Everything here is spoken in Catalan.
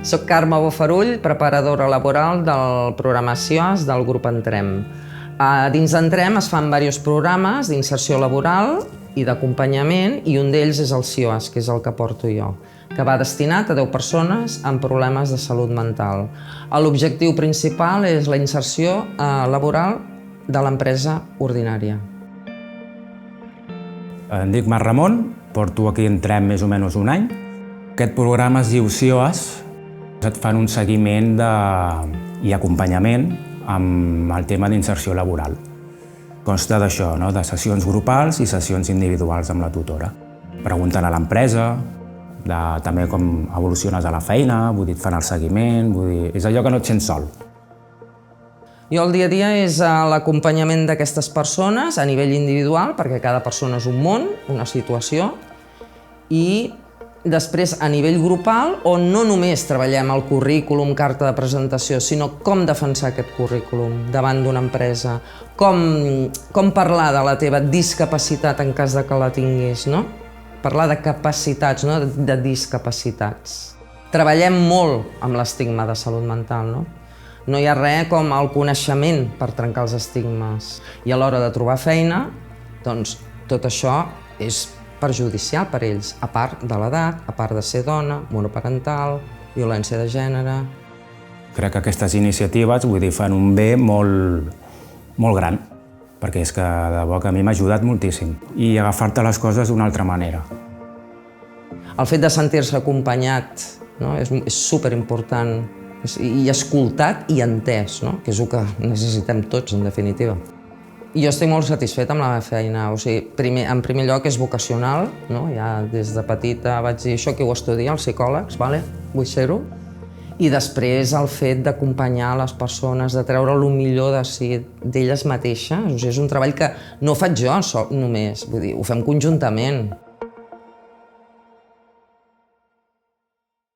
Soc Carme Bofarull, preparadora laboral del programa CIOS del grup Entrem. Dins d'Entrem es fan diversos programes d'inserció laboral i d'acompanyament i un d'ells és el CIOS, que és el que porto jo, que va destinat a 10 persones amb problemes de salut mental. L'objectiu principal és la inserció laboral de l'empresa ordinària. Em dic Marc Ramon, porto aquí a Entrem més o menys un any. Aquest programa es diu CIOS. Et fan un seguiment i acompanyament amb el tema d'inserció laboral. Consta d'això, de sessions grupals i sessions individuals amb la tutora. Pregunten a l'empresa, també com evoluciones a la feina, et fan el seguiment, és allò que no et sents sol. Jo el dia a dia és l'acompanyament d'aquestes persones a nivell individual, perquè cada persona és un món, una situació, i després a nivell grupal, on no només treballem el currículum, carta de presentació, sinó com defensar aquest currículum davant d'una empresa, com parlar de la teva discapacitat en cas que la tinguis, no? Parlar de capacitats, no de discapacitats. Treballem molt amb l'estigma de salut mental, no? No hi ha res com el coneixement per trencar els estigmes. I a l'hora de trobar feina, doncs tot això és perjudicial per ells, a part de l'edat, a part de ser dona, monoparental, violència de gènere. Crec que aquestes iniciatives fan un bé molt gran, perquè és que de debò que a mi m'ha ajudat moltíssim. I agafar-te les coses d'una altra manera. El fet de sentir-se acompanyat és superimportant, i escoltat i entès, que és el que necessitem tots, en definitiva. Jo estic molt satisfeta amb la meva feina. En primer lloc és vocacional. Ja des de petita vaig dir això que ho estudia, els psicòlegs, vull ser-ho. I després el fet d'acompanyar les persones, de treure el millor d'elles mateixes. És un treball que no faig jo només, ho fem conjuntament.